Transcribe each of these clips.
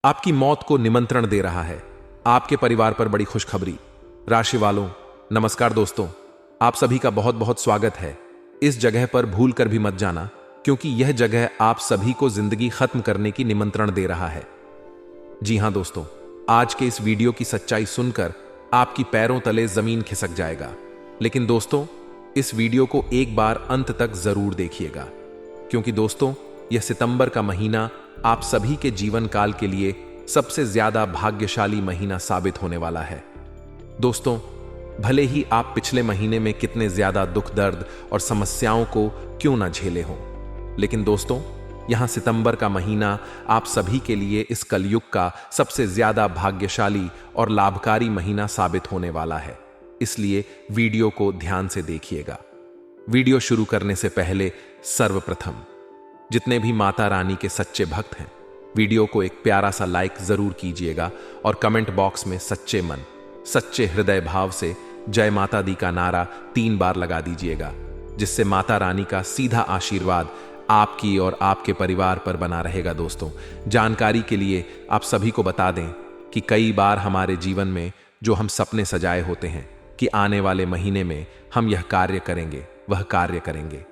आपकी मौत को निमंत्रण दे रहा है। आपके परिवार पर बड़ी खुशखबरी। राशि वालों, नमस्कार दोस्तों, आप सभी का बहुत बहुत स्वागत है। इस जगह पर भूल कर भी मत जाना, क्योंकि यह जगह आप सभी को जिंदगी खत्म करने की निमंत्रण दे रहा है। जी हां दोस्तों, आज के इस वीडियो की सच्चाई सुनकर आपकी पैरों तले जमीन खिसक जाएगा। लेकिन दोस्तों, इस वीडियो को एक बार अंत तक जरूर देखिएगा, क्योंकि दोस्तों यह सितंबर का महीना आप सभी के जीवन काल के लिए सबसे ज्यादा भाग्यशाली महीना साबित होने वाला है। दोस्तों, भले ही आप पिछले महीने में कितने ज्यादा दुख दर्द और समस्याओं को क्यों ना झेले हों, लेकिन दोस्तों यहां सितंबर का महीना आप सभी के लिए इस कलयुग का सबसे ज्यादा भाग्यशाली और लाभकारी महीना साबित होने वाला है। इसलिए वीडियो को ध्यान से देखिएगा। वीडियो शुरू करने से पहले सर्वप्रथम जितने भी माता रानी के सच्चे भक्त हैं, वीडियो को एक प्यारा सा लाइक जरूर कीजिएगा और कमेंट बॉक्स में सच्चे मन, सच्चे हृदय भाव से जय माता दी का नारा 3 बार लगा दीजिएगा, जिससे माता रानी का सीधा आशीर्वाद आपकी और आपके परिवार पर बना रहेगा। दोस्तों, जानकारी के लिए आप सभी को बता दें कि कई बार हमारे जीवन में जो हम सपने सजाए होते हैं कि आने वाले महीने में हम यह कार्य करेंगे, वह कार्य करेंगे,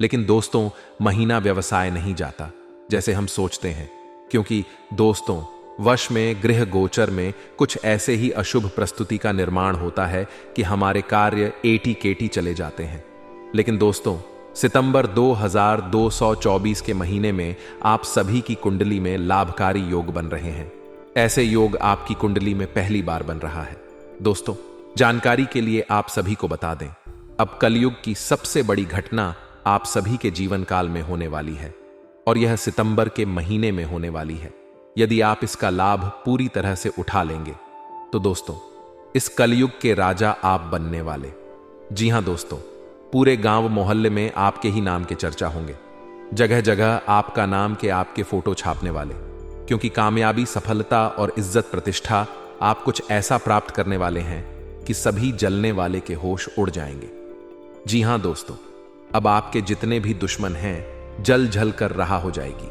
लेकिन दोस्तों महीना व्यवसाय नहीं जाता जैसे हम सोचते हैं, क्योंकि दोस्तों वर्ष में गृह गोचर में कुछ ऐसे ही अशुभ प्रस्तुति का निर्माण होता है कि हमारे कार्य एटी केटी चले जाते हैं। लेकिन दोस्तों सितंबर 2224 के महीने में आप सभी की कुंडली में लाभकारी योग बन रहे हैं। ऐसे योग आपकी कुंडली में पहली बार बन रहा है। दोस्तों, जानकारी के लिए आप सभी को बता दें, अब कलयुग की सबसे बड़ी घटना आप सभी के जीवन काल में होने वाली है, और यह सितंबर के महीने में होने वाली है। यदि आप इसका लाभ पूरी तरह से उठा लेंगे तो दोस्तों इस कलयुग के राजा आप बनने वाले। जी हां दोस्तों, पूरे गांव मोहल्ले में आपके ही नाम के चर्चा होंगे। जगह जगह आपका नाम के आपके फोटो छापने वाले, क्योंकि कामयाबी, सफलता और इज्जत प्रतिष्ठा आप कुछ ऐसा प्राप्त करने वाले हैं कि सभी जलने वाले के होश उड़ जाएंगे। जी हां दोस्तों, अब आपके जितने भी दुश्मन हैं जल झल कर रहा हो जाएगी।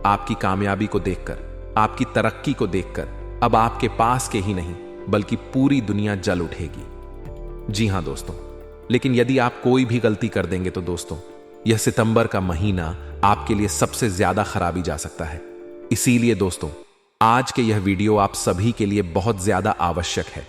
आपकी कामयाबी को देखकर, आपकी तरक्की को देखकर अब आपके पास के ही नहीं बल्कि पूरी दुनिया जल उठेगी। जी हां दोस्तों, लेकिन यदि आप कोई भी गलती कर देंगे तो दोस्तों यह सितंबर का महीना आपके लिए सबसे ज्यादा खराबी जा सकता है। इसीलिए दोस्तों आज के यह वीडियो आप सभी के लिए बहुत ज्यादा आवश्यक है।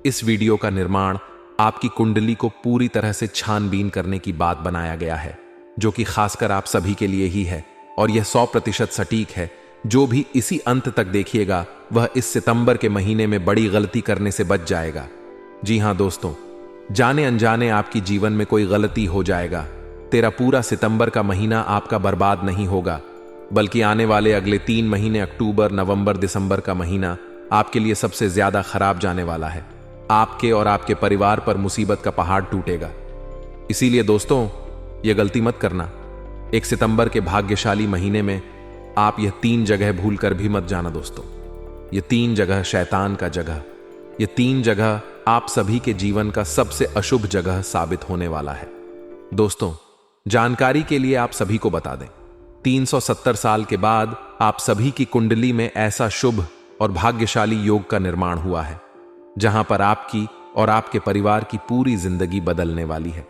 इस वीडियो का निर्माण आपकी कुंडली को पूरी तरह से छानबीन करने की बात बनाया गया है, जो कि खासकर आप सभी के लिए ही है, और यह 100% सटीक है। जो भी इसी अंत तक देखिएगा वह इस सितंबर के महीने में बड़ी गलती करने से बच जाएगा। जी हां दोस्तों, जाने अनजाने आपकी जीवन में कोई गलती हो जाएगा, तेरा पूरा सितंबर का महीना आपका बर्बाद नहीं होगा, बल्कि आने वाले अगले 3 महीने अक्टूबर, नवंबर, दिसंबर का महीना आपके लिए सबसे ज्यादा खराब जाने वाला है। आपके और आपके परिवार पर मुसीबत का पहाड़ टूटेगा। इसीलिए दोस्तों यह गलती मत करना। 1 सितंबर के भाग्यशाली महीने में आप यह 3 जगह भूल कर भी मत जाना। दोस्तों ये 3 जगह शैतान का जगह, ये 3 जगह आप सभी के जीवन का सबसे अशुभ जगह साबित होने वाला है। दोस्तों जानकारी के लिए आप सभी को बता दें, 370 साल के बाद आप सभी की कुंडली में ऐसा शुभ और भाग्यशाली योग का निर्माण हुआ है, जहां पर आपकी और आपके परिवार की पूरी जिंदगी बदलने वाली है।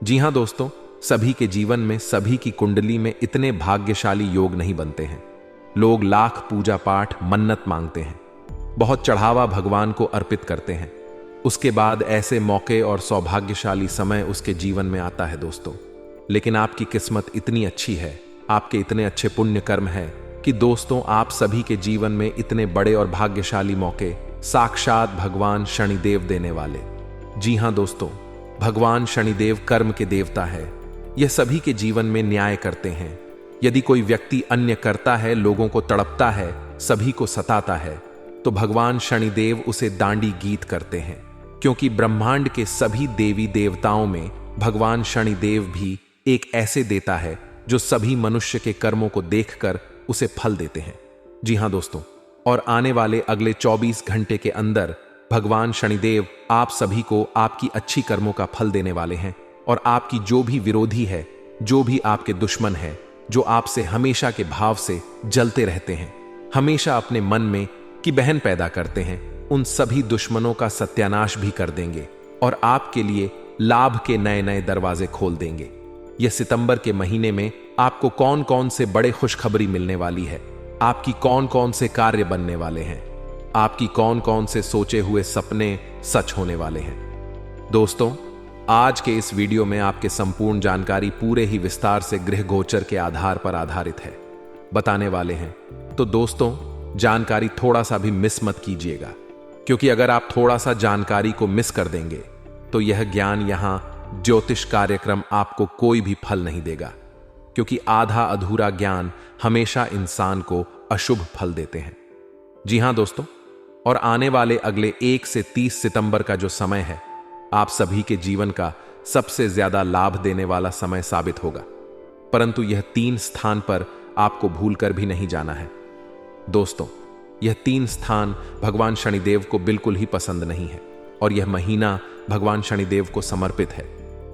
जी हां दोस्तों, सभी के जीवन में, सभी की कुंडली में इतने भाग्यशाली योग नहीं बनते हैं। लोग लाख पूजा पाठ, मन्नत मांगते हैं, बहुत चढ़ावा भगवान को अर्पित करते हैं। उसके बाद ऐसे मौके और सौभाग्यशाली समय उसके जीवन में आता है दोस्तों। लेकिन आपकी किस्मत इतनी अच्छी है, आपके इतने अच्छे पुण्य कर्म है कि दोस्तों आप सभी के जीवन में इतने बड़े और भाग्यशाली मौके साक्षात भगवान शनिदेव देने वाले। जी हां दोस्तों, भगवान शनिदेव कर्म के देवता है। यह सभी के जीवन में न्याय करते हैं। यदि कोई व्यक्ति अन्य करता है, लोगों को तड़पता है, सभी को सताता है, तो भगवान शनिदेव उसे दांडी गीत करते हैं, क्योंकि ब्रह्मांड के सभी देवी देवताओं में भगवान शनिदेव भी एक ऐसे देता है जो सभी मनुष्य के कर्मों को देखकर उसे फल देते हैं। जी हां दोस्तों, और आने वाले अगले 24 घंटे के अंदर भगवान शनिदेव आप सभी को आपकी अच्छी कर्मों का फल देने वाले हैं, और आपकी जो भी विरोधी है, जो भी आपके दुश्मन है, जो आपसे हमेशा के भाव से जलते रहते हैं, हमेशा अपने मन में कि बहन पैदा करते हैं, उन सभी दुश्मनों का सत्यानाश भी कर देंगे और आपके लिए लाभ के नए नए दरवाजे खोल देंगे। यह सितंबर के महीने में आपको कौन कौन से बड़े खुशखबरी मिलने वाली है, आपकी कौन कौन से कार्य बनने वाले हैं, आपकी कौन कौन से सोचे हुए सपने सच होने वाले हैं। दोस्तों, आज के इस वीडियो में आपके संपूर्ण जानकारी पूरे ही विस्तार से गृह गोचर के आधार पर आधारित है बताने वाले हैं। तो दोस्तों, जानकारी थोड़ा सा भी मिस मत कीजिएगा, क्योंकि अगर आप थोड़ा सा जानकारी को मिस कर देंगे तो यह ज्ञान यहां ज्योतिष कार्यक्रम आपको कोई भी फल नहीं देगा, क्योंकि आधा अधूरा ज्ञान हमेशा इंसान को अशुभ फल देते हैं। जी हां दोस्तों, और आने वाले अगले 1 से 30 सितंबर का जो समय है, आप सभी के जीवन का सबसे ज्यादा लाभ देने वाला समय साबित होगा। परंतु यह 3 स्थान पर आपको भूलकर भी नहीं जाना है। दोस्तों, यह 3 स्थान भगवान शनिदेव को बिल्कुल ही पसंद नहीं है और यह महीना भगवान शनिदेव को समर्पित है,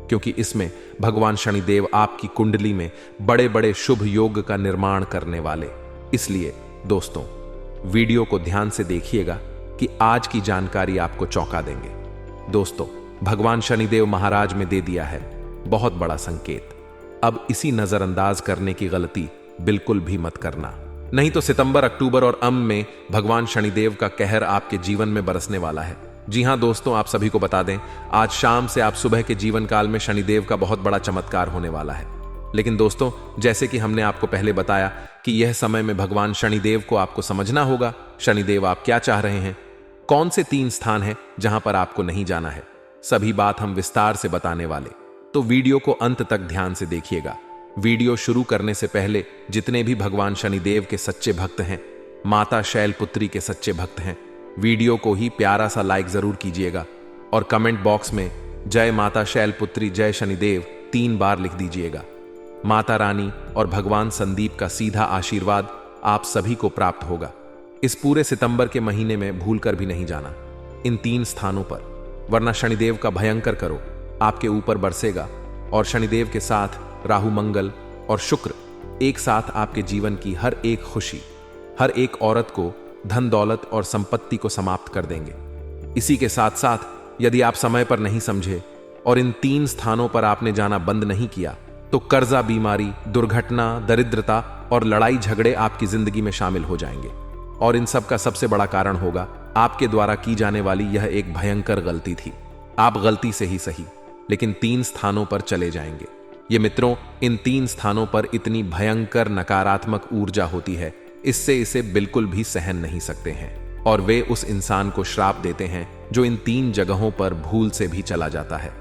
क्योंकि इसमें भगवान शनिदेव आपकी कुंडली में बड़े बड़े शुभ योग का निर्माण करने वाले। इसलिए दोस्तों, वीडियो को ध्यान से देखिएगा कि आज की जानकारी आपको चौंका देंगे। दोस्तों, भगवान शनिदेव महाराज में दे दिया है बहुत बड़ा संकेत। अब इसी नजरअंदाज करने की गलती बिल्कुल भी मत करना, नहीं तो सितंबर, अक्टूबर और अम में भगवान शनिदेव का कहर आपके जीवन में बरसने वाला है। जी हां दोस्तों, आप सभी को बता दें, आज शाम से आप सुबह के जीवन काल में शनिदेव का बहुत बड़ा चमत्कार होने वाला है। लेकिन दोस्तों, जैसे कि हमने आपको पहले बताया कि यह समय में भगवान शनिदेव को आपको समझना होगा, शनिदेव आप क्या चाह रहे हैं, कौन से 3 स्थान हैं जहां पर आपको नहीं जाना है, सभी बात हम विस्तार से बताने वाले। तो वीडियो को अंत तक ध्यान से देखिएगा। वीडियो शुरू करने से पहले जितने भी भगवान शनिदेव के सच्चे भक्त हैं, माता शैलपुत्री के सच्चे भक्त हैं, वीडियो को ही प्यारा सा लाइक जरूर कीजिएगा और कमेंट बॉक्स में जय माता शैलपुत्री जय शनिदेव 3 बार लिख दीजिएगा। माता रानी और भगवान संदीप का सीधा आशीर्वाद आप सभी को प्राप्त होगा। इस पूरे सितंबर के महीने में भूलकर भी नहीं जाना इन 3 स्थानों पर, वरना शनिदेव का भयंकर करो आपके ऊपर बरसेगा और शनिदेव के साथ राहु, मंगल और शुक्र एक साथ आपके जीवन की हर एक खुशी, हर एक औरत को धन दौलत और संपत्ति को समाप्त कर देंगे। इसी के साथ साथ यदि आप समय पर नहीं समझे और इन 3 स्थानों पर आपने जाना बंद नहीं किया तो कर्जा, बीमारी, दुर्घटना, दरिद्रता और लड़ाई झगड़े आपकी जिंदगी में शामिल हो जाएंगे। और इन सब का सबसे बड़ा कारण होगा आपके द्वारा की जाने वाली यह एक भयंकर गलती थी। आप गलती से ही सही, लेकिन 3 स्थानों पर चले जाएंगे। ये मित्रों, इन 3 स्थानों पर इतनी भयंकर नकारात्मक ऊर्जा होती है, इससे इसे बिल्कुल भी सहन नहीं सकते हैं और वे उस इंसान को श्राप देते हैं जो इन 3 जगहों पर भूल से भी चला जाता है।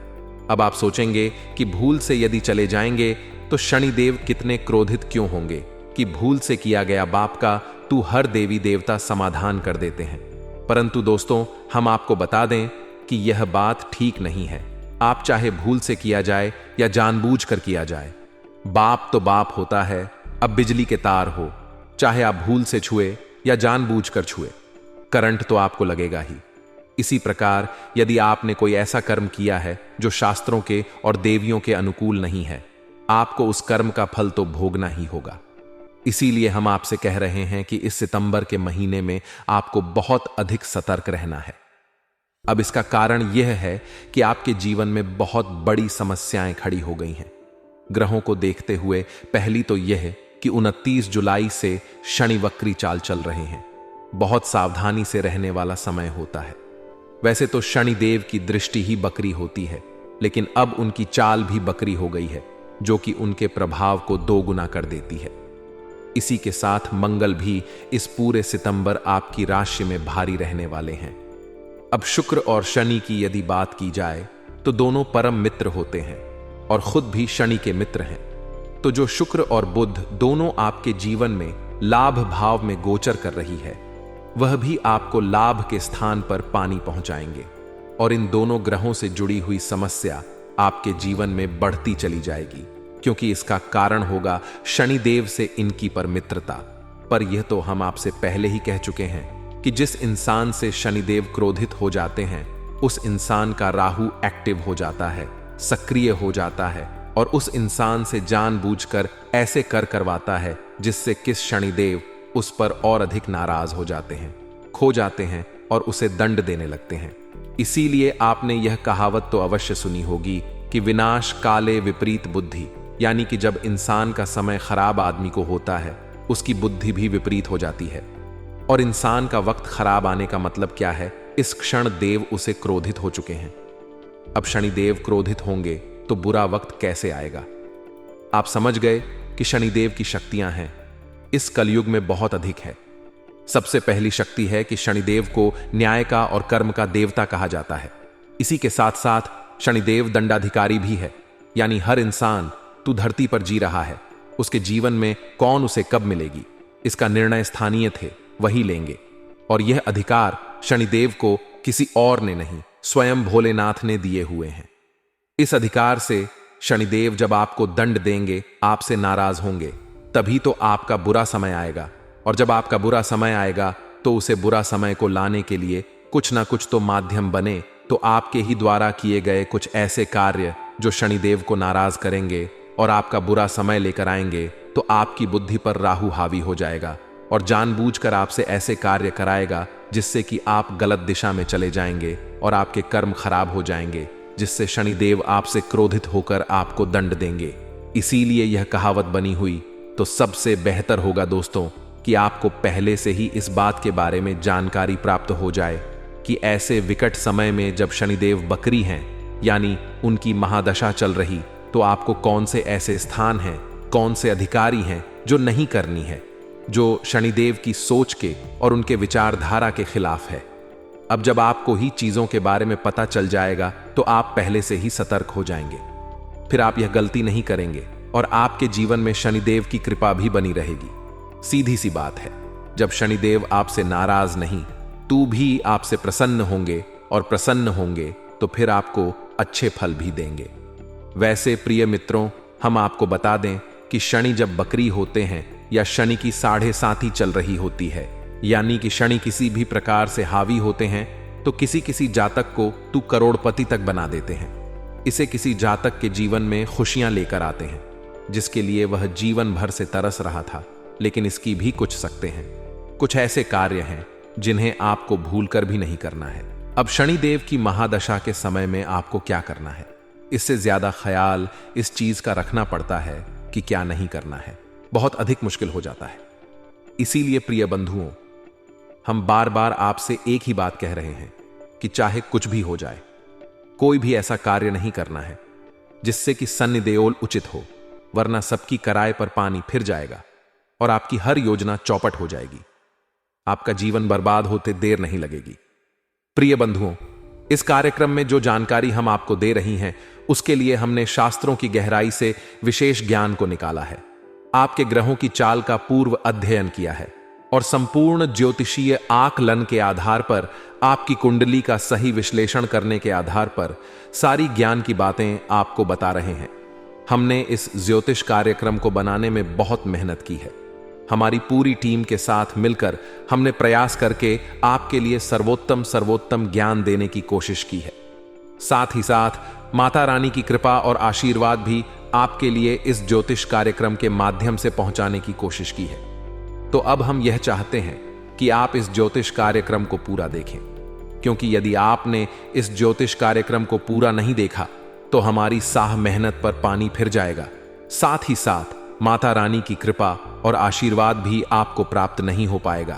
अब आप सोचेंगे कि भूल से यदि चले जाएंगे तो शनिदेव कितने क्रोधित क्यों होंगे कि भूल से किया गया पाप का तू हर देवी देवता समाधान कर देते हैं। परंतु दोस्तों, हम आपको बता दें कि यह बात ठीक नहीं है। आप चाहे भूल से किया जाए या जानबूझकर किया जाए, बाप तो बाप होता है। अब बिजली के तार हो, चाहे आप भूल से छुए या जानबूझकर छुए, करंट तो आपको लगेगा ही। इसी प्रकार यदि आपने कोई ऐसा कर्म किया है जो शास्त्रों के और देवियों के अनुकूल नहीं है, आपको उस कर्म का फल तो भोगना ही होगा। इसीलिए हम आपसे कह रहे हैं कि इस सितंबर के महीने में आपको बहुत अधिक सतर्क रहना है। अब इसका कारण यह है कि आपके जीवन में बहुत बड़ी समस्याएं खड़ी हो गई हैं। ग्रहों को देखते हुए पहली तो यह कि 29 जुलाई से शनि वक्री चाल चल रहे हैं। बहुत सावधानी से रहने वाला समय होता है। वैसे तो शनि देव की दृष्टि ही बकरी होती है, लेकिन अब उनकी चाल भी बकरी हो गई है, जो कि उनके प्रभाव को 2 गुना कर देती है। इसी के साथ मंगल भी इस पूरे सितंबर आपकी राशि में भारी रहने वाले हैं। अब शुक्र और शनि की यदि बात की जाए तो दोनों परम मित्र होते हैं और खुद भी शनि के मित्र हैं। तो जो शुक्र और बुध दोनों आपके जीवन में लाभ भाव में गोचर कर रही है, वह भी आपको लाभ के स्थान पर पानी पहुंचाएंगे और इन दोनों ग्रहों से जुड़ी हुई समस्या आपके जीवन में बढ़ती चली जाएगी, क्योंकि इसका कारण होगा शनिदेव से इनकी पर मित्रता। पर यह तो हम आपसे पहले ही कह चुके हैं कि जिस इंसान से शनिदेव क्रोधित हो जाते हैं, उस इंसान का राहु एक्टिव हो जाता है, सक्रिय हो जाता है और उस इंसान से जानबूझकर ऐसे कर करवाता है जिससे किस शनिदेव उस पर और अधिक नाराज हो जाते हैं, खो जाते हैं और उसे दंड देने लगते हैं। इसीलिए आपने यह कहावत तो अवश्य सुनी होगी कि विनाश काले विपरीत बुद्धि, यानी कि जब इंसान का समय खराब आदमी को होता है, उसकी बुद्धि भी विपरीत हो जाती है। और इंसान का वक्त खराब आने का मतलब क्या है? इस क्षण देव उसे क्रोधित हो चुके हैं। अब शनिदेव क्रोधित होंगे तो बुरा वक्त कैसे आएगा? आप समझ गए कि शनिदेव की शक्तियां हैं, इस कलयुग में बहुत अधिक है। सबसे पहली शक्ति है कि शनिदेव को न्याय का और कर्म का देवता कहा जाता है। इसी के साथ साथ शनिदेव दंडाधिकारी भी है, यानी हर इंसान तू धरती पर जी रहा है, उसके जीवन में कौन उसे कब मिलेगी, इसका निर्णय स्थानीय थे, वही लेंगे। और यह अधिकार शनिदेव को किसी और ने नहीं, स्वयं भोलेनाथ ने दिए हुए हैं। इस अधिकार से शनिदेव जब आपको दंड देंगे, आपसे नाराज होंगे, तभी तो आपका बुरा समय आएगा। और जब आपका बुरा समय आएगा तो उसे बुरा समय को लाने के लिए कुछ ना कुछ तो माध्यम बने, तो आपके ही द्वारा किए गए कुछ ऐसे कार्य जो शनिदेव को नाराज करेंगे और आपका बुरा समय लेकर आएंगे, तो आपकी बुद्धि पर राहु हावी हो जाएगा और जानबूझकर आपसे ऐसे कार्य कराएगा जिससे कि आप गलत दिशा में चले जाएंगे और आपके कर्म खराब हो जाएंगे, जिससे शनिदेव आपसे क्रोधित होकर आपको दंड देंगे। इसीलिए यह कहावत बनी हुई। तो सबसे बेहतर होगा दोस्तों कि आपको पहले से ही इस बात के बारे में जानकारी प्राप्त हो जाए कि ऐसे विकट समय में जब शनिदेव बकरी हैं, यानी उनकी महादशा चल रही, तो आपको कौन से ऐसे स्थान हैं, कौन से अधिकारी हैं जो नहीं करनी है, जो शनिदेव की सोच के और उनके विचारधारा के खिलाफ है। अब जब आपको ही चीजों के बारे में पता चल जाएगा तो आप पहले से ही सतर्क हो जाएंगे, फिर आप यह गलती नहीं करेंगे और आपके जीवन में शनिदेव की कृपा भी बनी रहेगी। सीधी सी बात है, जब शनिदेव आपसे नाराज नहीं, तू भी आपसे प्रसन्न होंगे और प्रसन्न होंगे तो फिर आपको अच्छे फल भी देंगे। वैसे प्रिय मित्रों, हम आपको बता दें कि शनि जब बकरी होते हैं या शनि की 7.5 चल रही होती है, यानी कि शनि किसी भी प्रकार से हावी होते हैं, तो किसी किसी जातक को तू करोड़पति तक बना देते हैं। इसे किसी जातक के जीवन में खुशियां लेकर आते हैं, जिसके लिए वह जीवन भर से तरस रहा था, लेकिन इसकी भी कुछ सकते हैं। कुछ ऐसे कार्य हैं जिन्हें आपको भूलकर भी नहीं करना है। अब शनिदेव की महादशा के समय में आपको क्या करना है, इससे ज्यादा ख्याल इस चीज का रखना पड़ता है कि क्या नहीं करना है, बहुत अधिक मुश्किल हो जाता है। इसीलिए प्रिय बंधुओं, हम बार बार आपसे एक ही बात कह रहे हैं कि चाहे कुछ भी हो जाए, कोई भी ऐसा कार्य नहीं करना है जिससे कि सन्न देओल उचित हो, वरना सबकी कराए पर पानी फिर जाएगा और आपकी हर योजना चौपट हो जाएगी। आपका जीवन बर्बाद होते देर नहीं लगेगी। प्रिय बंधुओं, इस कार्यक्रम में जो जानकारी हम आपको दे रही हैं, उसके लिए हमने शास्त्रों की गहराई से विशेष ज्ञान को निकाला है, आपके ग्रहों की चाल का पूर्व अध्ययन किया है और संपूर्ण ज्योतिषीय आकलन के आधार पर, आपकी कुंडली का सही विश्लेषण करने के आधार पर सारी ज्ञान की बातें आपको बता रहे हैं। हमने इस ज्योतिष कार्यक्रम को बनाने में बहुत मेहनत की है। हमारी पूरी टीम के साथ मिलकर हमने प्रयास करके आपके लिए सर्वोत्तम ज्ञान देने की कोशिश की है। साथ ही साथ माता रानी की कृपा और आशीर्वाद भी आपके लिए इस ज्योतिष कार्यक्रम के माध्यम से पहुंचाने की कोशिश की है। तो अब हम यह चाहते हैं कि आप इस ज्योतिष कार्यक्रम को पूरा देखें, क्योंकि यदि आपने इस ज्योतिष कार्यक्रम को पूरा नहीं देखा तो हमारी साह मेहनत पर पानी फिर जाएगा। साथ ही साथ माता रानी की कृपा और आशीर्वाद भी आपको प्राप्त नहीं हो पाएगा,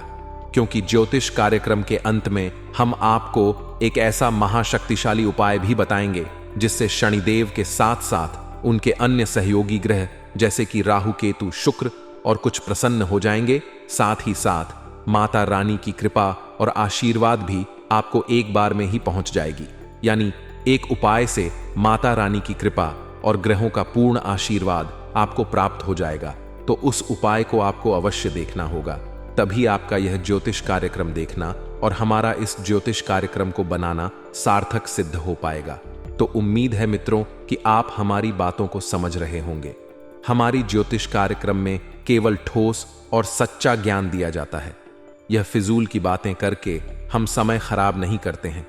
क्योंकि ज्योतिष कार्यक्रम के अंत में हम आपको एक ऐसा महाशक्तिशाली उपाय भी बताएंगे जिससे शनिदेव के साथ साथ उनके अन्य सहयोगी ग्रह जैसे कि राहु, केतु, शुक्र और कुछ प्रसन्न हो जाएंगे। साथ ही साथ माता रानी की कृपा और आशीर्वाद भी आपको एक बार में ही पहुंच जाएगी, यानी एक उपाय से माता रानी की कृपा और ग्रहों का पूर्ण आशीर्वाद आपको प्राप्त हो जाएगा। तो उस उपाय को आपको अवश्य देखना होगा, तभी आपका यह ज्योतिष कार्यक्रम देखना और हमारा इस ज्योतिष कार्यक्रम को बनाना सार्थक सिद्ध हो पाएगा। तो उम्मीद है मित्रों कि आप हमारी बातों को समझ रहे होंगे। हमारी ज्योतिष कार्यक्रम में केवल ठोस और सच्चा ज्ञान दिया जाता है। यह फिजूल की बातें करके हम समय खराब नहीं करते हैं।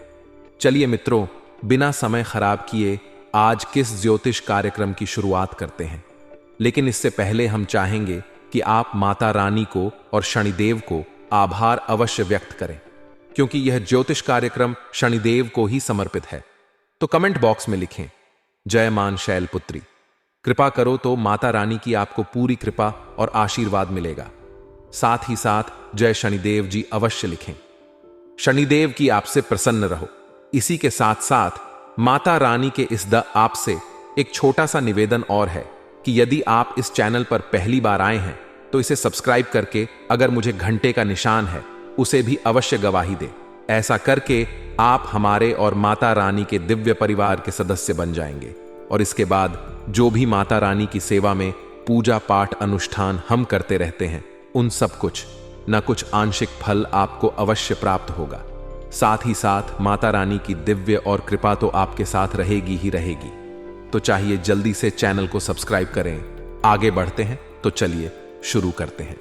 चलिए मित्रों, बिना समय खराब किए आज किस ज्योतिष कार्यक्रम की शुरुआत करते हैं। लेकिन इससे पहले हम चाहेंगे कि आप माता रानी को और शनिदेव को आभार अवश्य व्यक्त करें, क्योंकि यह ज्योतिष कार्यक्रम शनिदेव को ही समर्पित है। तो कमेंट बॉक्स में लिखें, जय मान शैलपुत्री। कृपा करो तो माता रानी की आपको पूरी कृपा और आशीर्वाद मिलेगा। साथ ही साथ जय शनिदेव जी अवश्य लिखें। शनिदेव की आपसे प्रसन्न रहो। इसी के साथ साथ माता रानी के आपसे एक छोटा सा निवेदन और है कि यदि आप इस चैनल पर पहली बार आए हैं तो इसे सब्सक्राइब करके अगर मुझे घंटे का निशान है उसे भी अवश्य गवाही दे। ऐसा करके आप हमारे और माता रानी के दिव्य परिवार के सदस्य बन जाएंगे और इसके बाद जो भी माता रानी की सेवा में पूजा पाठ अनुष्ठान हम करते रहते हैं उन सब कुछ न कुछ आंशिक फल आपको अवश्य प्राप्त होगा। साथ ही साथ माता रानी की दिव्य और कृपा तो आपके साथ रहेगी ही रहेगी। तो चाहिए जल्दी से चैनल को सब्सक्राइब करें। आगे बढ़ते हैं तो चलिए शुरू करते हैं।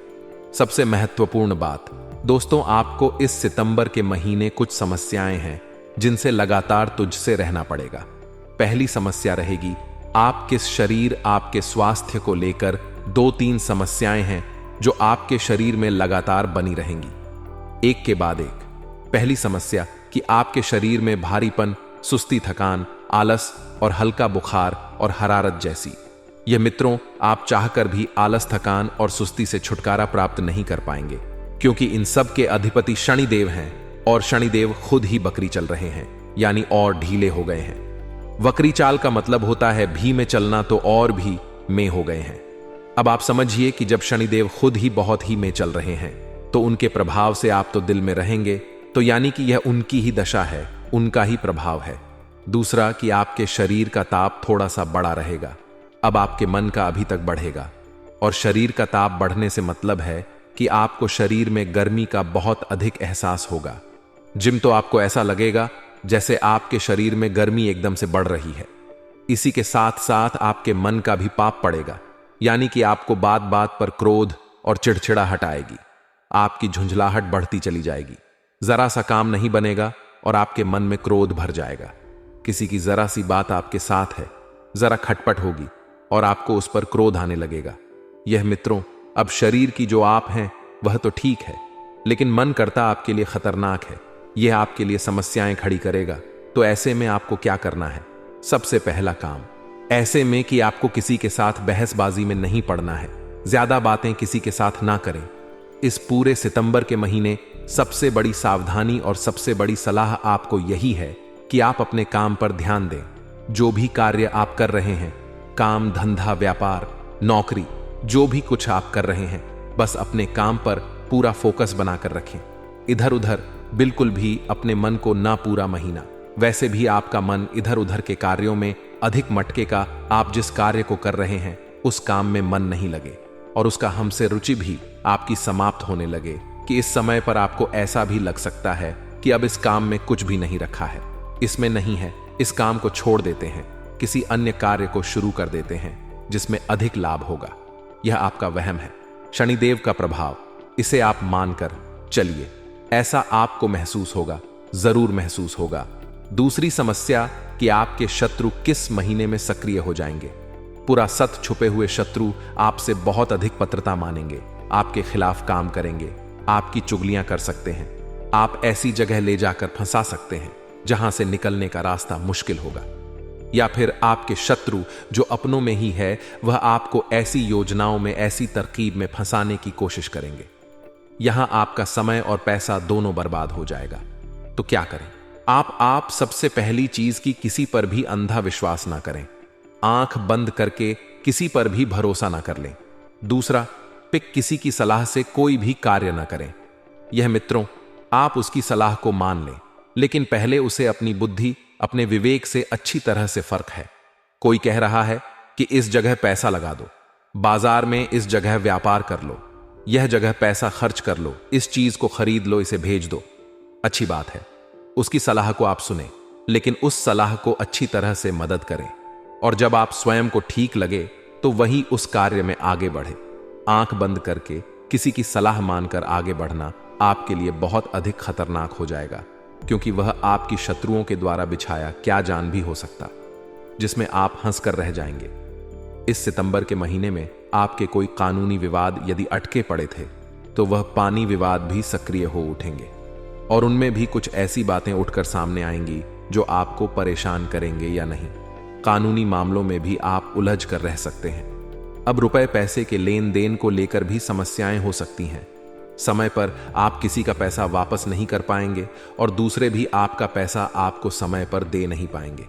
सबसे महत्वपूर्ण बात दोस्तों, आपको इस सितंबर के महीने कुछ समस्याएं हैं जिनसे लगातार तुझसे रहना पड़ेगा। पहली समस्या रहेगी आपके शरीर आपके स्वास्थ्य को लेकर 2-3 समस्याएं हैं जो आपके शरीर में लगातार बनी रहेंगी, एक के बाद एक। पहली समस्या कि आपके शरीर में भारीपन, सुस्ती, थकान, आलस और हल्का बुखार और हरारत जैसी। यह मित्रों, आप चाहकर भी आलस, थकान और सुस्ती से छुटकारा प्राप्त नहीं कर पाएंगे, क्योंकि इन सब के अधिपति शनिदेव हैं और शनिदेव खुद ही बकरी चल रहे हैं, यानी और ढीले हो गए हैं। वक्री चाल का मतलब होता है भी में चलना, तो और भी में हो गए हैं। अब आप समझिए कि जब शनिदेव खुद ही बहुत ही में चल रहे हैं तो उनके प्रभाव से आप तो दिल में रहेंगे, तो यानी कि यह उनकी ही दशा है, उनका ही प्रभाव है। दूसरा कि आपके शरीर का ताप थोड़ा सा बढ़ा रहेगा। अब आपके मन का अभी तक बढ़ेगा, और शरीर का ताप बढ़ने से मतलब है कि आपको शरीर में गर्मी का बहुत अधिक एहसास होगा। जिम तो आपको ऐसा लगेगा जैसे आपके शरीर में गर्मी एकदम से बढ़ रही है। इसी के साथ साथ आपके मन का भी पाप पड़ेगा, यानी कि आपको बात बात पर क्रोध और चिड़चिड़ाहट आएगी। आपकी झुंझलाहट बढ़ती चली जाएगी, जरा सा काम नहीं बनेगा और आपके मन में क्रोध भर जाएगा। किसी की जरा सी बात आपके साथ है, जरा खटपट होगी और आपको उस पर क्रोध आने लगेगा। यह मित्रों, अब शरीर की जो आप हैं वह तो ठीक है, लेकिन मन करता आपके लिए खतरनाक है। यह आपके लिए समस्याएं खड़ी करेगा। तो ऐसे में आपको क्या करना है? सबसे पहला काम ऐसे में कि आपको किसी के साथ बहसबाजी में नहीं पड़ना है। ज्यादा बातें किसी के साथ ना करें। इस पूरे सितंबर के महीने सबसे बड़ी सावधानी और सबसे बड़ी सलाह आपको यही है कि आप अपने काम पर ध्यान दें। जो भी कार्य आप कर रहे हैं, काम, धंधा, व्यापार, नौकरी, जो भी कुछ आप कर रहे हैं, बस अपने काम पर पूरा फोकस बनाकर रखें। इधर उधर बिल्कुल भी अपने मन को ना पूरा महीना। वैसे भी आपका मन इधर उधर के कार्यों में अधिक मटके का। आप जिस कार्य को कर रहे हैं उस काम में मन नहीं लगे और उसका हमसे रुचि भी आपकी समाप्त होने लगे कि इस समय पर आपको ऐसा भी लग सकता है कि अब इस काम में कुछ भी नहीं रखा है, इसमें नहीं है, इस काम को छोड़ देते हैं, किसी अन्य कार्य को शुरू कर देते हैं जिसमें अधिक लाभ होगा। यह आपका वहम है, शनिदेव का प्रभाव। इसे आप मानकर चलिए, ऐसा आपको महसूस होगा, जरूर महसूस होगा। दूसरी समस्या कि आपके शत्रु किस महीने में सक्रिय हो जाएंगे। पूरा सत छुपे हुए शत्रु आपसे बहुत अधिक पत्रता मानेंगे, आपके खिलाफ काम करेंगे, आपकी चुगलियां कर सकते हैं, आप ऐसी जगह ले जाकर फंसा सकते हैं जहां से निकलने का रास्ता मुश्किल होगा। या फिर आपके शत्रु जो अपनों में ही है वह आपको ऐसी योजनाओं में, ऐसी तरकीब में फंसाने की कोशिश करेंगे। यहां आपका समय और पैसा दोनों बर्बाद हो जाएगा। तो क्या करें? आप सबसे पहली चीज की किसी पर भी अंधा विश्वास ना करें। आंख बंद करके किसी पर भी भरोसा ना कर लें। दूसरा, पिक किसी की सलाह से कोई भी कार्य ना करें। यह मित्रों, आप उसकी सलाह को मान लें, लेकिन पहले उसे अपनी बुद्धि, अपने विवेक से अच्छी तरह से फर्क है। कोई कह रहा है कि इस जगह पैसा लगा दो, बाजार में इस जगह व्यापार कर लो, यह जगह पैसा खर्च कर लो, इस चीज को खरीद लो, इसे भेज दो। अच्छी बात है, उसकी सलाह को आप सुने, लेकिन उस सलाह को अच्छी तरह से मदद करें और जब आप स्वयं को ठीक लगे तो वही उस कार्य में आगे बढ़े। आंख बंद करके किसी की सलाह मानकर आगे बढ़ना आपके लिए बहुत अधिक खतरनाक हो जाएगा, क्योंकि वह आपकी शत्रुओं के द्वारा बिछाया क्या जान भी हो सकता, जिसमें आप हंसकर रह जाएंगे। इस सितंबर के महीने में आपके कोई कानूनी विवाद यदि अटके पड़े थे तो वह पानी विवाद भी सक्रिय हो उठेंगे और उनमें भी कुछ ऐसी बातें उठकर सामने आएंगी जो आपको परेशान करेंगे या नहीं। कानूनी मामलों में भी आप उलझ कर रह सकते हैं। अब रुपए पैसे के लेन देन को लेकर भी समस्याएं हो सकती हैं। समय पर आप किसी का पैसा वापस नहीं कर पाएंगे और दूसरे भी आपका पैसा आपको समय पर दे नहीं पाएंगे,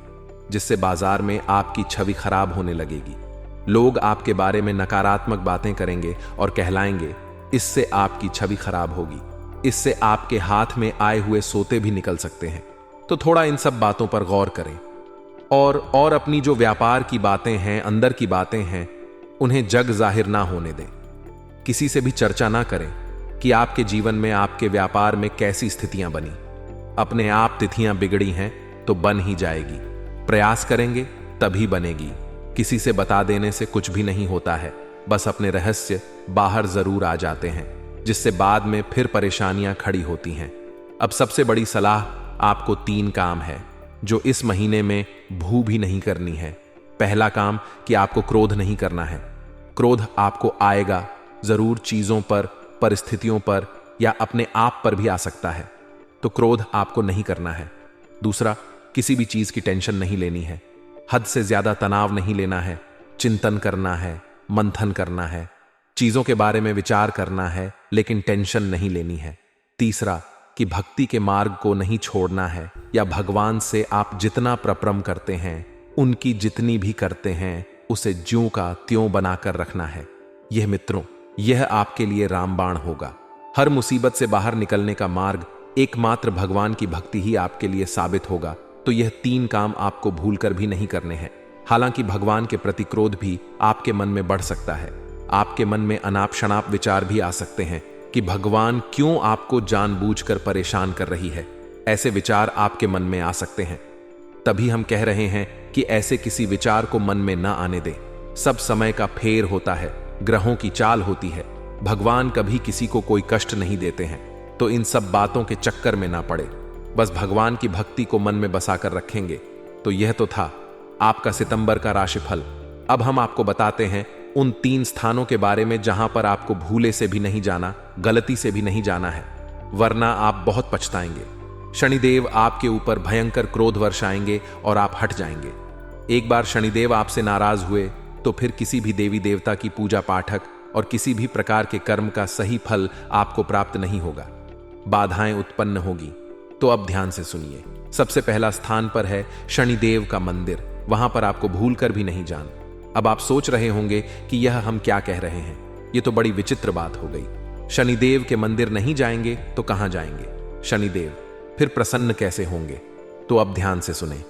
जिससे बाजार में आपकी छवि खराब होने लगेगी। लोग आपके बारे में नकारात्मक बातें करेंगे और कहलाएंगे, इससे आपकी छवि खराब होगी, इससे आपके हाथ में आए हुए सोते भी निकल सकते हैं। तो थोड़ा इन सब बातों पर गौर करें और अपनी जो व्यापार की बातें हैं, अंदर की बातें हैं, उन्हें जग जाहिर ना होने दें। किसी से भी चर्चा ना करें कि आपके जीवन में, आपके व्यापार में कैसी स्थितियां बनी। अपने आप तिथियां बिगड़ी हैं तो बन ही जाएगी। प्रयास करेंगे तभी बनेगी। किसी से बता देने से कुछ भी नहीं होता है, बस अपने रहस्य बाहर जरूर आ जाते हैं, जिससे बाद में फिर परेशानियां खड़ी होती हैं। अब सबसे बड़ी सलाह, आपको 3 काम है जो इस महीने में भू भी नहीं करनी है। पहला काम कि आपको क्रोध नहीं करना है। क्रोध आपको आएगा जरूर, चीजों पर, परिस्थितियों पर या अपने आप पर भी आ सकता है, तो क्रोध आपको नहीं करना है। दूसरा, किसी भी चीज की टेंशन नहीं लेनी है। हद से ज्यादा तनाव नहीं लेना है। चिंतन करना है, मंथन करना है, चीजों के बारे में विचार करना है, लेकिन टेंशन नहीं लेनी है। तीसरा, कि भक्ति के मार्ग को नहीं छोड़ना है, या भगवान से आप जितना प्रपरम करते हैं, उनकी जितनी भी करते हैं, उसे ज्यों का त्यों बनाकर रखना है। यह मित्रों, यह आपके लिए रामबाण होगा। हर मुसीबत से बाहर निकलने का मार्ग एकमात्र भगवान की भक्ति ही आपके लिए साबित होगा। तो यह 3 काम आपको भूलकर भी नहीं करने हैं। हालांकि भगवान के प्रति क्रोध भी आपके मन में बढ़ सकता है। आपके मन में अनाप शनाप विचार भी आ सकते हैं कि भगवान क्यों आपको जानबूझकर परेशान कर रही है। ऐसे विचार आपके मन में आ सकते हैं। तभी हम कह रहे हैं कि ऐसे किसी विचार को मन में ना आने दें। सब समय का फेर होता है, ग्रहों की चाल होती है। भगवान कभी किसी को कोई कष्ट नहीं देते हैं, तो इन सब बातों के चक्कर में ना पड़े। बस भगवान की भक्ति को मन में बसाकर रखेंगे। तो यह तो था आपका सितंबर का राशिफल। अब हम आपको बताते हैं उन 3 स्थानों के बारे में जहां पर आपको भूले से भी नहीं जाना, गलती से भी नहीं जाना है, वरना आप बहुत पछताएंगे। शनिदेव आपके ऊपर भयंकर क्रोध वर्षाएंगे और आप हट जाएंगे। एक बार शनिदेव आपसे नाराज हुए तो फिर किसी भी देवी देवता की पूजा पाठक और किसी भी प्रकार के कर्म का सही फल आपको प्राप्त नहीं होगा। बाधाएं उत्पन्न होगी। तो अब ध्यान से सुनिए। सबसे पहला स्थान पर है शनिदेव का मंदिर। वहां पर आपको भूल कर भी नहीं जाना। अब आप सोच रहे होंगे कि यह हम क्या कह रहे हैं, ये तो बड़ी विचित्र बात हो गई। शनिदेव के मंदिर नहीं जाएंगे तो कहां जाएंगे? शनिदेव फिर प्रसन्न कैसे होंगे? तो अब ध्यान से सुने।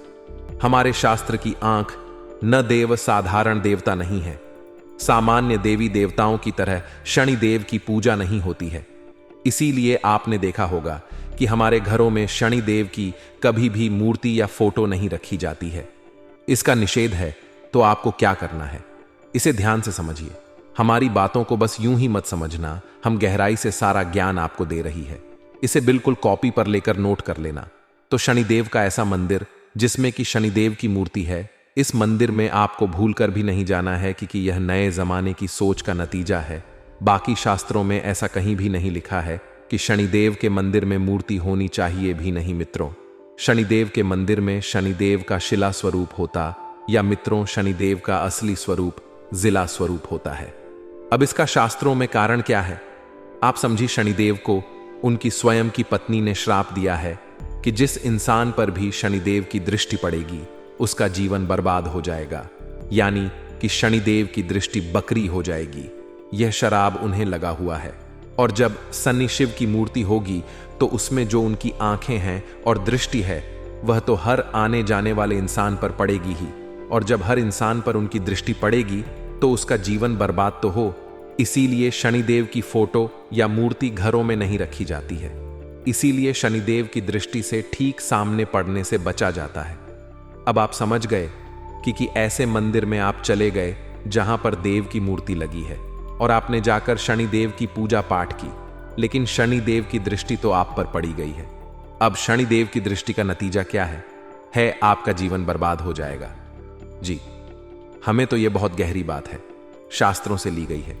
हमारे शास्त्र की आंख न देव साधारण देवता नहीं है। सामान्य देवी देवताओं की तरह शनिदेव की पूजा नहीं होती है। इसीलिए आपने देखा होगा कि हमारे घरों में शनिदेव की कभी भी मूर्ति या फोटो नहीं रखी जाती है। इसका निषेध है। तो आपको क्या करना है, इसे ध्यान से समझिए। हमारी बातों को बस यूं ही मत समझना, हम गहराई से सारा ज्ञान आपको दे रही है। इसे बिल्कुल कॉपी पर लेकर नोट कर लेना। तो शनिदेव का ऐसा मंदिर जिसमें कि शनिदेव की मूर्ति है, इस मंदिर में आपको भूलकर भी नहीं जाना है कि यह नए जमाने की सोच का नतीजा है। बाकी शास्त्रों में ऐसा कहीं भी नहीं लिखा है कि शनिदेव के मंदिर में मूर्ति होनी चाहिए भी नहीं मित्रों। शनिदेव के मंदिर में शनिदेव का शिला स्वरूप होता, या मित्रों शनिदेव का असली स्वरूप जिला स्वरूप होता है। अब इसका शास्त्रों में कारण क्या है? आप समझिए, शनिदेव को उनकी स्वयं की पत्नी ने श्राप दिया है कि जिस इंसान पर भी शनिदेव की दृष्टि पड़ेगी उसका जीवन बर्बाद हो जाएगा, यानी कि शनिदेव की दृष्टि बकरी हो जाएगी। यह शराब उन्हें लगा हुआ है। और जब शनि शिव की मूर्ति होगी तो उसमें जो उनकी आंखें हैं और दृष्टि है, वह तो हर आने जाने वाले इंसान पर पड़ेगी ही। और जब हर इंसान पर उनकी दृष्टि पड़ेगी तो उसका जीवन बर्बाद तो हो। इसीलिए शनिदेव की फोटो या मूर्ति घरों में नहीं रखी जाती है। इसीलिए शनिदेव की दृष्टि से ठीक सामने पड़ने से बचा जाता है। अब आप समझ गए कि ऐसे मंदिर में आप चले गए जहां पर देव की मूर्ति लगी है और आपने जाकर शनिदेव की पूजा पाठ की, लेकिन शनिदेव की दृष्टि तो आप पर पड़ी गई है। अब शनिदेव की दृष्टि का नतीजा क्या है आपका जीवन बर्बाद हो जाएगा। जी, हमें तो यह बहुत गहरी बात है। शास्त्रों से ली गई है,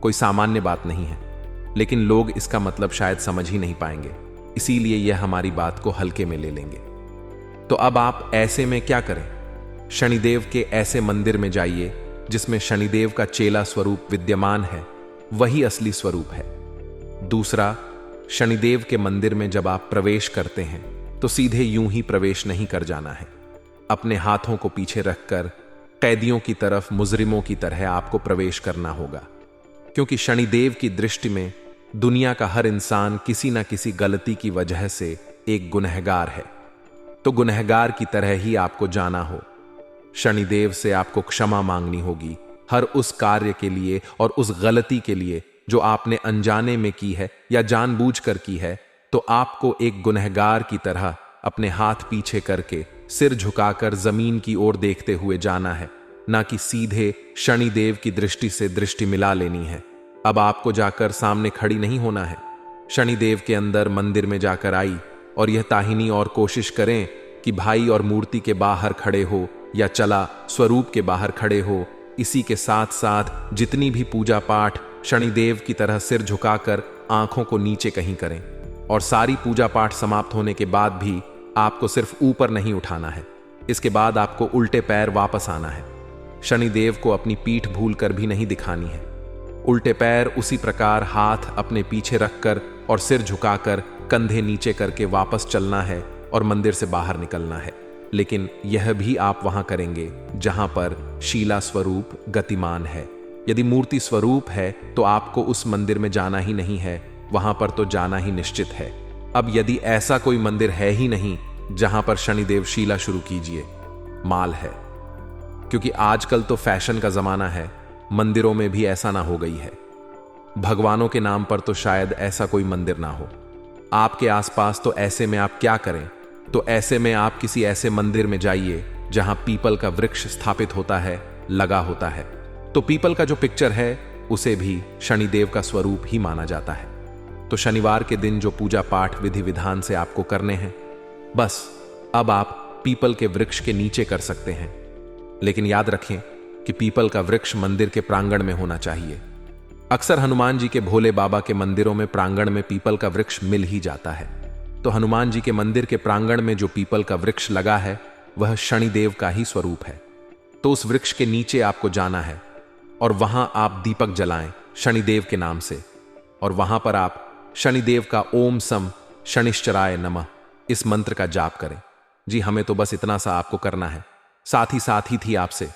कोई सामान्य बात नहीं है। लेकिन लोग इसका मतलब शायद समझ ही नहीं पाएंगे, इसीलिए यह हमारी बात को हल्के में ले लेंगे। तो अब आप ऐसे में क्या करें? शनिदेव के ऐसे मंदिर में जाइए जिसमें शनिदेव का चेला स्वरूप विद्यमान है, वही असली स्वरूप है। दूसरा, शनिदेव के मंदिर में जब आप प्रवेश करते हैं तो सीधे यूं ही प्रवेश नहीं कर जाना है। अपने हाथों को पीछे रखकर कैदियों की तरफ मुजरिमों की तरह आपको प्रवेश करना होगा, क्योंकि शनिदेव की दृष्टि में दुनिया का हर इंसान किसी न किसी गलती की वजह से एक गुनहगार है। तो गुनहगार की तरह ही आपको जाना हो। शनिदेव से आपको क्षमा मांगनी होगी हर उस कार्य के लिए और उस गलती के लिए जो आपने अनजाने में की है या जानबूझकर की है। तो आपको एक गुनहगार की तरह अपने हाथ पीछे करके सिर झुकाकर जमीन की ओर देखते हुए जाना है, ना कि सीधे शनिदेव की दृष्टि से दृष्टि मिला लेनी है। अब आपको जाकर सामने खड़ी नहीं होना है। शनिदेव के अंदर मंदिर में जाकर आई और यह ताहिनी और कोशिश करें कि भाई और मूर्ति के बाहर खड़े हो या चला स्वरूप के बाहर खड़े हो। इसी के साथ साथ जितनी भी पूजा पाठ शनिदेव की तरह सिर झुकाकर आंखों को नीचे कहीं करें, और सारी पूजा पाठ समाप्त होने के बाद भी आपको सिर्फ ऊपर नहीं उठाना है। इसके बाद आपको उल्टे पैर वापस आना है। शनिदेव को अपनी पीठ भूलकर भी नहीं दिखानी है। उल्टे पैर उसी प्रकार हाथ अपने पीछे रखकर और सिर झुकाकर कंधे नीचे करके वापस चलना है और मंदिर से बाहर निकलना है। लेकिन यह भी आप वहां करेंगे जहां पर शीला स्वरूप गतिमान है। यदि मूर्ति स्वरूप है तो आपको उस मंदिर में जाना ही नहीं है, वहां पर तो जाना ही निश्चित है। अब यदि ऐसा कोई मंदिर है ही नहीं जहां पर शनिदेव शीला शुरू कीजिए, माल है। क्योंकि आजकल तो फैशन का जमाना है, मंदिरों में भी ऐसा ना हो गई है। भगवानों के नाम पर तो शायद ऐसा कोई मंदिर ना हो आपके आसपास। तो ऐसे में आप क्या करें? तो ऐसे में आप किसी ऐसे मंदिर में जाइए जहां पीपल का वृक्ष स्थापित होता है, लगा होता है। तो पीपल का जो पिक्चर है उसे भी शनिदेव का स्वरूप ही माना जाता है। तो शनिवार के दिन जो पूजा पाठ विधि विधान से आपको करने हैं, बस अब आप पीपल के वृक्ष के नीचे कर सकते हैं। लेकिन याद रखें कि पीपल का वृक्ष मंदिर के प्रांगण में होना चाहिए। अक्सर हनुमान जी के भोले बाबा के मंदिरों में प्रांगण में पीपल का वृक्ष मिल ही जाता है। तो हनुमान जी के मंदिर के प्रांगण में जो पीपल का वृक्ष लगा है वह शनिदेव का ही स्वरूप है। तो उस वृक्ष के नीचे आपको जाना है और वहां आप दीपक जलाएं शनिदेव के नाम से, और वहां पर आप शनिदेव का ओम सम शनिश्चराय नमः इस मंत्र का जाप करें। जी हमें तो बस इतना सा आपको करना है। साथ ही थी आपसे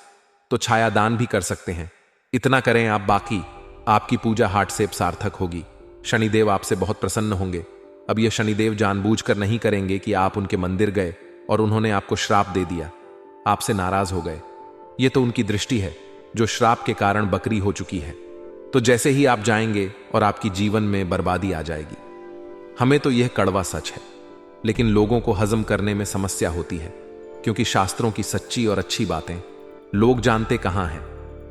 तो छाया दान भी कर सकते हैं। इतना करें आप, बाकी आपकी पूजा हाट से सार्थक होगी। शनिदेव आपसे बहुत प्रसन्न होंगे। अब यह शनिदेव जानबूझकर नहीं करेंगे कि आप उनके मंदिर गए और उन्होंने आपको श्राप दे दिया, आपसे नाराज हो गए। यह तो उनकी दृष्टि है जो श्राप के कारण बकरी हो चुकी है। तो जैसे ही आप जाएंगे और आपकी जीवन में बर्बादी आ जाएगी। हमें तो यह कड़वा सच है, लेकिन लोगों को हजम करने में समस्या होती है, क्योंकि शास्त्रों की सच्ची और अच्छी बातें लोग जानते कहां हैं।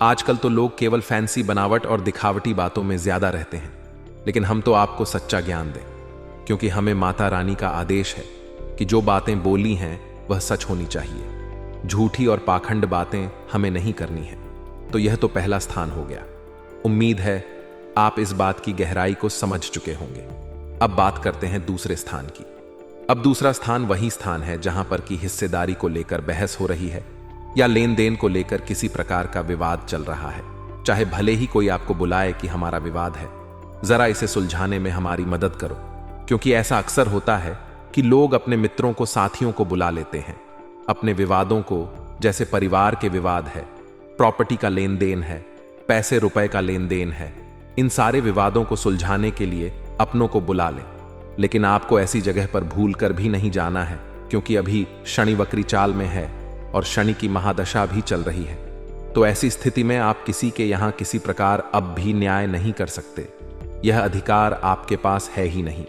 आजकल तो लोग केवल फैंसी बनावट और दिखावटी बातों में ज्यादा रहते हैं। लेकिन हम तो आपको सच्चा ज्ञान दें, क्योंकि हमें माता रानी का आदेश है कि जो बातें बोली हैं वह सच होनी चाहिए। झूठी और पाखंड बातें हमें नहीं करनी है। तो यह तो पहला स्थान हो गया। उम्मीद है आप इस बात की गहराई को समझ चुके होंगे। अब बात करते हैं दूसरे स्थान की। अब दूसरा स्थान वही स्थान है जहां पर की हिस्सेदारी को लेकर बहस हो रही है या लेन देन को लेकर किसी प्रकार का विवाद चल रहा है। चाहे भले ही कोई आपको बुलाए कि हमारा विवाद है, जरा इसे सुलझाने में हमारी मदद करो। क्योंकि ऐसा अक्सर होता है कि लोग अपने मित्रों को, साथियों को बुला लेते हैं अपने विवादों को, जैसे परिवार के विवाद है, प्रॉपर्टी का लेन देन है, पैसे रुपए का लेन देन है। इन सारे विवादों को सुलझाने के लिए अपनों को बुला लें। लेकिन आपको ऐसी जगह पर भूल कर भी नहीं जाना है, क्योंकि अभी शनि वक्री चाल में है और शनि की महादशा भी चल रही है। तो ऐसी स्थिति में आप किसी के यहां किसी प्रकार अब भी न्याय नहीं कर सकते। यह अधिकार आपके पास है ही नहीं।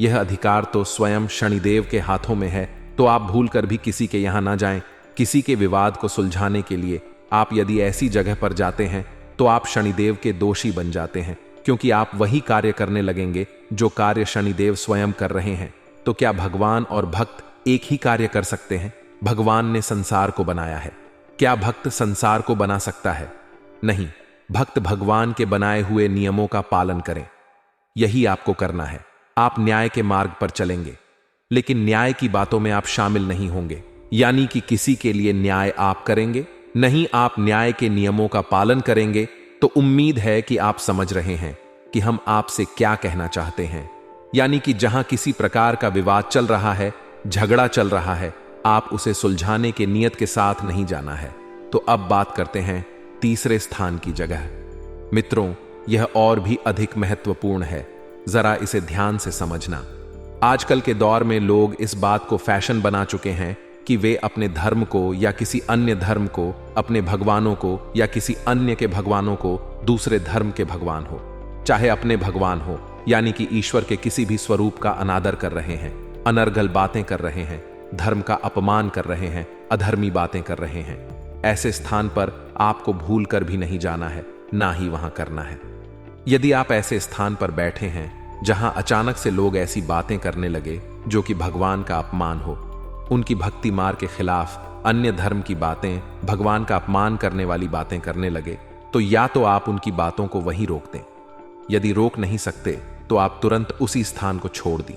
यह अधिकार तो स्वयं शनिदेव के हाथों में है। तो आप भूल कर भी किसी के यहां ना जाएं। किसी के विवाद को सुलझाने के लिए आप यदि ऐसी जगह पर जाते हैं तो आप शनिदेव के दोषी बन जाते हैं, क्योंकि आप वही कार्य करने लगेंगे जो कार्य शनिदेव स्वयं कर रहे हैं। तो क्या भगवान और भक्त एक ही कार्य कर सकते हैं? भगवान ने संसार को बनाया है, क्या भक्त संसार को बना सकता है? नहीं। भक्त भगवान के बनाए हुए नियमों का पालन करें। यही आपको करना है। आप न्याय के मार्ग पर चलेंगे, लेकिन न्याय की बातों में आप शामिल नहीं होंगे, यानी कि किसी के लिए न्याय आप करेंगे नहीं, आप न्याय के नियमों का पालन करेंगे। तो उम्मीद है कि आप समझ रहे हैं कि हम आपसे क्या कहना चाहते हैं। यानी कि जहां किसी प्रकार का विवाद चल रहा है, झगड़ा चल रहा है, आप उसे सुलझाने के नियत के साथ नहीं जाना है। तो अब बात करते हैं तीसरे स्थान की जगह। मित्रों, यह और भी अधिक महत्वपूर्ण है, जरा इसे ध्यान से समझना। आजकल के दौर में लोग इस बात को फैशन बना चुके हैं कि वे अपने धर्म को या किसी अन्य धर्म को, अपने भगवानों को या किसी अन्य के भगवानों को दूसरे धर्म के भगवान हो, चाहे अपने भगवान हो, यानी कि ईश्वर के किसी भी स्वरूप का अनादर कर रहे हैं, अनर्गल बातें कर रहे हैं, धर्म का अपमान कर रहे हैं, अधर्मी बातें कर रहे हैं। ऐसे स्थान पर आपको भूल कर भी नहीं जाना है, ना ही वहां करना है। यदि आप ऐसे स्थान पर बैठे हैं जहां अचानक से लोग ऐसी बातें करने लगे जो कि भगवान का अपमान हो, उनकी भक्ति मार्ग के खिलाफ अन्य धर्म की बातें, भगवान का अपमान करने वाली बातें करने लगे, तो या तो आप उनकी बातों को वहीं रोक दें। यदि रोक नहीं सकते तो आप तुरंत उसी स्थान को छोड़ दें।